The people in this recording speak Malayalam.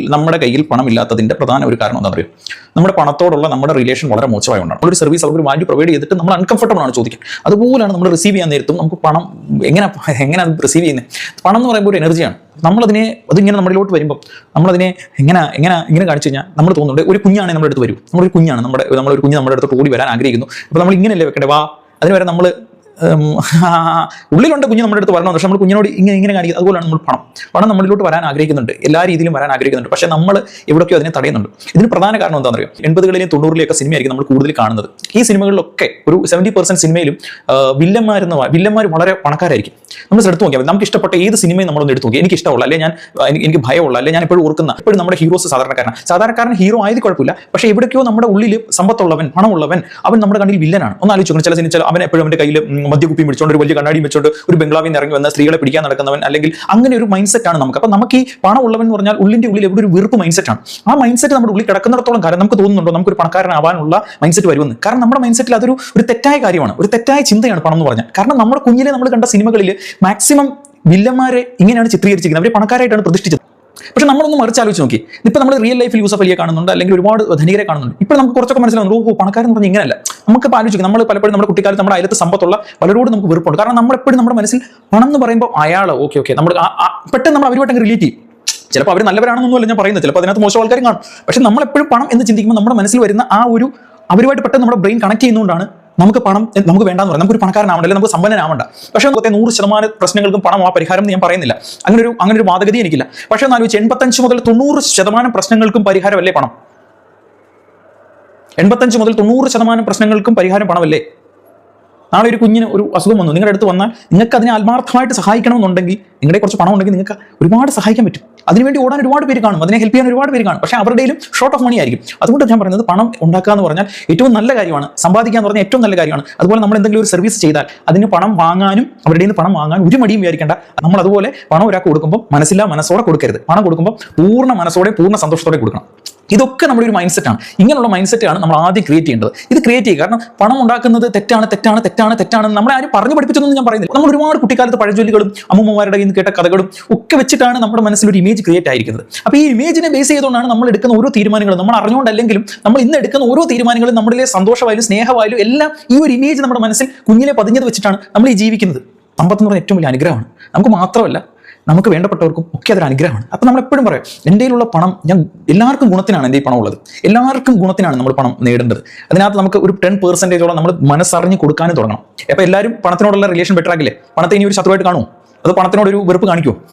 നമ്മുടെ കയ്യിൽ പണമില്ലാത്തതിന്റെ പ്രധാന ഒരു കാരണം എന്താ പറയുക, നമ്മുടെ പണത്തോടുള്ള നമ്മുടെ റിലേഷൻ വളരെ മോശമായതുകൊണ്ടാണ്. ഒരു സർവീസ് അവർക്ക് ഒരു വാല്യൂ പ്രൊവൈഡ് ചെയ്തിട്ട് നമ്മൾ അൺകംഫർട്ടബിൾ ആണ് ചോദിക്കാൻ. അതുപോലെയാണ് നമ്മൾ റിസീവ് ചെയ്യാൻ നേരത്തും നമുക്ക് പണം എങ്ങനെ അത് റിസീവ് ചെയ്യുന്നത്. പണം എന്ന് പറയുമ്പോൾ ഒരു എനർജിയാണ്. അതിങ്ങനെ നമ്മളിലോട്ട് വരുമ്പോൾ നമ്മളതിനെ ഇങ്ങനെ കാണിച്ചു കഴിഞ്ഞാൽ നമ്മൾ തോന്നുന്നുണ്ട് ഒരു കുഞ്ഞാണ് നമ്മുടെ അടുത്ത് വരും. നമ്മളൊരു കുഞ്ഞാണ്, നമ്മളൊരു കുഞ്ഞ് നമ്മുടെ അടുത്ത് ഓടി വരാൻ ആഗ്രഹിക്കുന്നു. അപ്പോൾ നമ്മൾ ഇങ്ങനെയല്ലേ വെക്കണ്ടേ, വാ അതിന് വരെ നമ്മൾ ഉള്ളിലുണ്ട് കുഞ്ഞ് നമ്മുടെ അടുത്ത് വരണം, പക്ഷെ നമ്മൾ കുഞ്ഞിനോട് ഇങ്ങനെ കാണിക്കുന്നത്. അതുപോലെയാണ് നമ്മൾ പണം നമ്മളിലോട്ട് വരാൻ ആഗ്രഹിക്കുന്നുണ്ട്, എല്ലാ രീതിയിലും വരാൻ ആഗ്രഹിക്കുന്നുണ്ട്. പക്ഷേ നമ്മൾ എവിടെയൊക്കെയോ അതിനെ തടയുന്നുണ്ട്. ഇതിന് പ്രധാന കാരണം എന്താണെന്ന് അറിയാം, 80കളിലെയും 90കളിലെയൊക്കെ സിനിമയായിരിക്കും നമ്മൾ കൂടുതൽ കാണുന്നത്. ഈ സിനിമകളിലൊക്കെ ഒരു 70% സിനിമയിലും വില്ലന്മാർ വളരെ പണക്കാരായിരിക്കും. നമ്മൾ എടുത്ത് നോക്കിയാൽ നമുക്ക് ഇഷ്ടപ്പെട്ട ഏത് സിനിമയും നമ്മളൊന്ന് എടുത്ത് നോക്കി, എനിക്ക് ഇഷ്ടമുള്ള അല്ലെങ്കിൽ എനിക്ക് ഭയമുള്ള അല്ലെങ്കിൽ ഞാൻ എപ്പോഴും എപ്പോഴും നമ്മുടെ ഹീറോസ് സാധാരണക്കാരൻ ഹീറോ ആയത് കുഴപ്പമില്ല. പക്ഷേ എവിടേക്കോ നമ്മുടെ ഉള്ളിൽ സമ്പത്തുള്ളവൻ, പണമുള്ളവൻ, അവൻ നമ്മുടെ കണ്ണിൽ വില്ലനാണ്. ഒന്ന് ആലോചിച്ചു, ചില സിനിമ അവൻ എപ്പോഴും അവൻ്റെ കയ്യിൽ മദ്യകുപ്പി പിടിച്ചോണ്ട് ഒരു വലിയ കണ്ണാടിയും വെച്ചോണ്ട് ഒരു ബംഗ്ലാവിൽ നിന്ന് ഇറങ്ങി വന്ന സ്ത്രീകളെ പിടിക്കാൻ നടക്കുന്നവൻ, അല്ലെങ്കിൽ അങ്ങനെ ഒരു മൈൻഡ് സെറ്റ് ആണ് നമുക്ക്. അപ്പൊ നമുക്ക് ഈ പണം ഉള്ളവൻ എന്ന് പറഞ്ഞാൽ ഉള്ളിന്റെ ഉള്ളിൽ എവിടെ ഒരു വെറുപ്പ് മൈൻഡ് സെറ്റ് ആണ്. ആ മൈൻഡ് സെറ്റ് നമ്മുടെ ഉള്ളിൽ കിടക്കുന്നിടത്തോളം കാലം നമുക്ക് തോന്നുന്നുണ്ടോ നമുക്കൊരു പണക്കാരനാവാനുള്ള മൈൻഡ് സെറ്റ് വരുമെന്ന്. കാരണം നമ്മുടെ മൈൻഡ് സെറ്റിൽ അതൊരു തെറ്റായ കാര്യമാണ്, ഒരു തെറ്റായ ചിന്തയാണ് പണം എന്ന് പറഞ്ഞാൽ. കാരണം നമ്മുടെ കുഞ്ഞിലെ നമ്മൾ കണ്ട സിനിമകളിൽ മാക്സിമം വില്ലന്മാരെ ഇങ്ങനെയാണ് ചിത്രീകരിച്ചിരിക്കുന്നത്, അവർ പണക്കാരായിട്ടാണ് പ്രതിഷ്ഠിച്ചത്. പക്ഷെ നമ്മളൊന്ന് മറിച്ചാലോചിച്ച് നോക്കി, ഇപ്പൊ നമ്മൾ റിയൽ ലൈഫിൽ യൂസഫ് അലിയെ കാണുന്നുണ്ട്, അല്ലെങ്കിൽ ഒരുപാട് ധനികരെ കാണുന്നുണ്ട്. ഇപ്പോൾ നമുക്ക് കുറച്ചൊക്കെ മനസ്സിലാവുന്നു, പണക്കാരെന്ന് പറഞ്ഞാൽ ഇങ്ങനെയല്ല. നമുക്ക് ആലോചിക്കും, നമ്മൾ പലപ്പോഴും നമ്മുടെ കുട്ടിക്കാലത്ത് നമ്മുടെ അയലത്ത് സമ്പത്തുള്ള പലരോടും നമുക്ക് വെറുപ്പുണ്ട്. കാരണം നമ്മളെപ്പോഴും നമ്മുടെ മനസ്സിൽ പണം എന്ന് പറയുമ്പോൾ അയാൾ ഓക്കെ നമ്മൾ പെട്ടെന്ന് നമ്മൾ അവരുമായിട്ട് റിലേറ്റ് ചെയ്യും. ചിലപ്പോൾ അവർ നല്ലവരാണെന്നൊന്നുമല്ല ഞാൻ പറയുന്നത്, ചിലപ്പോൾ അതിനകത്ത് മോശം ആൾക്കാരും കാണും. പക്ഷെ നമ്മളെപ്പോഴും പണം എന്ന് ചിന്തിക്കുമ്പോൾ നമ്മുടെ മനസ്സിൽ വരുന്ന ആ ഒരു അവരുമായിട്ട് പെട്ടെന്ന് നമ്മുടെ ബ്രെയിൻ കണക്ട് ചെയ്യുന്നതുകൊണ്ടാണ് നമുക്ക് പണം നമുക്ക് വേണ്ടാന്ന് പറയാം. നമുക്കൊരു പണക്കാരനാവണ്ട, അല്ലെങ്കിൽ നമുക്ക് സമ്പന്നനാവണ്ട. പക്ഷേ 100% പ്രശ്നങ്ങൾക്കും പണം ആ പരിഹാരം എന്ന് ഞാൻ പറയുന്നില്ല. അങ്ങനെ ഒരു വാദഗതി എനിക്കില്ല. പക്ഷേ ഒന്ന് ആലോചിച്ച്, 85 മുതൽ 90% പ്രശ്നങ്ങൾക്കും പരിഹാരമല്ലേ പണം? 85 മുതൽ 90% പ്രശ്നങ്ങൾക്കും പരിഹാരം പണമല്ലേ? നാളെ ഒരു കുഞ്ഞിന് ഒരു അസുഖം വന്നു, നിങ്ങളുടെ അടുത്ത് വന്നാൽ നിങ്ങൾക്ക് അതിനെ ആത്മാർത്ഥമായിട്ട് സഹായിക്കണമെന്നുണ്ടെങ്കിൽ, നിങ്ങളുടെ കുറച്ച് പണം ഉണ്ടെങ്കിൽ നിങ്ങൾക്ക് ഒരുപാട് സഹായിക്കാൻ പറ്റും. അതിനുവേണ്ടി ഓടാൻ ഒരുപാട് പേര് കാണും, അതിനെ ഹെൽപ്പ് ചെയ്യാൻ ഒരുപാട് പേര് കാണും. പക്ഷേ അവരുടെയും ഷോർട്ട് ഓഫ് മണി ആയിരിക്കും. അതുകൊണ്ട് ഞാൻ പറയുന്നത്, പണം ഉണ്ടാക്കുക എന്ന് പറഞ്ഞാൽ ഏറ്റവും നല്ല കാര്യമാണ്, സമ്പാദിക്കുക എന്ന് പറഞ്ഞാൽ ഏറ്റവും നല്ല കാര്യമാണ്. അതുപോലെ നമ്മൾ എന്തെങ്കിലും ഒരു സർവീസ് ചെയ്താൽ അതിന് പണം വാങ്ങാനും അവരുടെ നിന്ന് പണം വാങ്ങാൻ ഒരു മടിയും വിചാരിക്കേണ്ട. നമ്മൾ അതുപോലെ പണം ഒരാൾക്ക് കൊടുക്കുമ്പോൾ മനസ്സോടെ കൊടുക്കരുത്. പണം കൊടുക്കുമ്പോൾ പൂർണ്ണ മനസ്സോടെ പൂർണ്ണ സന്തോഷത്തോടെ കൊടുക്കണം. ഇതൊക്കെ നമ്മുടെ ഒരു മൈൻഡ് സെറ്റാണ്. ഇങ്ങനെയുള്ള മൈൻഡ് സെറ്റാണ് നമ്മൾ ആദ്യം ക്രിയേറ്റ് ചെയ്യേണ്ടത്. ഇത് ക്രിയേറ്റ് ചെയ്യുക. കാരണം പണം ഉണ്ടാക്കുന്നത് തെറ്റാണ് നമ്മളെ ആരും പറഞ്ഞു പഠിപ്പിച്ചതൊന്നും ഞാൻ പറയുന്നില്ല. നമ്മൾ ഒരുപാട് കുട്ടിക്കാലത്ത് പഴഞ്ചൊല്ലുകളും അമ്മൂമ്മമാരുടെ കയ്യിൽ നിന്ന് കേട്ട കഥകളും ഒക്കെ വെച്ചിട്ടാണ് നമ്മുടെ മനസ്സിൽ ഒരു ഇമേജ് ക്രിയേറ്റ് ആയിരിക്കുന്നത്. അപ്പോൾ ഈ ഇമേജിനെ ബേസ് ചെയ്തുകൊണ്ടാണ് നമ്മൾ എടുക്കുന്ന ഓരോ തീരുമാനങ്ങളും, നമ്മൾ അറിഞ്ഞുകൊണ്ടല്ലെങ്കിലും നമ്മൾ ഇന്ന് എടുക്കുന്ന ഓരോ തീരുമാനങ്ങളും നമ്മളിലെ സന്തോഷമായാലും സ്നേഹമായാലും എല്ലാം ഈ ഒരു ഇമേജ് നമ്മുടെ മനസ്സിൽ കുഞ്ഞിലെ പതിഞ്ഞത് വെച്ചിട്ടാണ് നമ്മൾ ഈ ജീവിക്കുന്നത്. സമ്പത്ത് എന്ന് ഏറ്റവും വലിയ അനുഗ്രഹമാണ്. നമുക്ക് മാത്രമല്ല, നമുക്ക് വേണ്ടപ്പെട്ടവർക്കും ഒക്കെ അതൊരു അനുഗ്രഹമാണ്. അപ്പം നമ്മൾ എപ്പോഴും പറയാം, എൻ്റെ കയ്യിലുള്ള പണം എല്ലാവർക്കും ഗുണത്തിനാണ് എൻ്റെ ഈ പണം ഉള്ളത്. എല്ലാവർക്കും ഗുണത്തിനാണ് നമ്മൾ പണം നേടേണ്ടത്. അതിനകത്ത് നമുക്ക് ഒരു 10% നമ്മൾ മനസ്സറിഞ്ഞ് കൊടുക്കാനും തുടങ്ങണം. അപ്പോൾ എല്ലാവരും പണത്തിനോടുള്ള റിലേഷൻ ബെറ്റർ ആക്കില്ലേ? പണത്തെ ഇനി ഒരു ശത്രുവായിട്ട് കാണുമോ? അത് പണത്തിനോടൊരു വെറുപ്പ് കാണിക്കുമോ?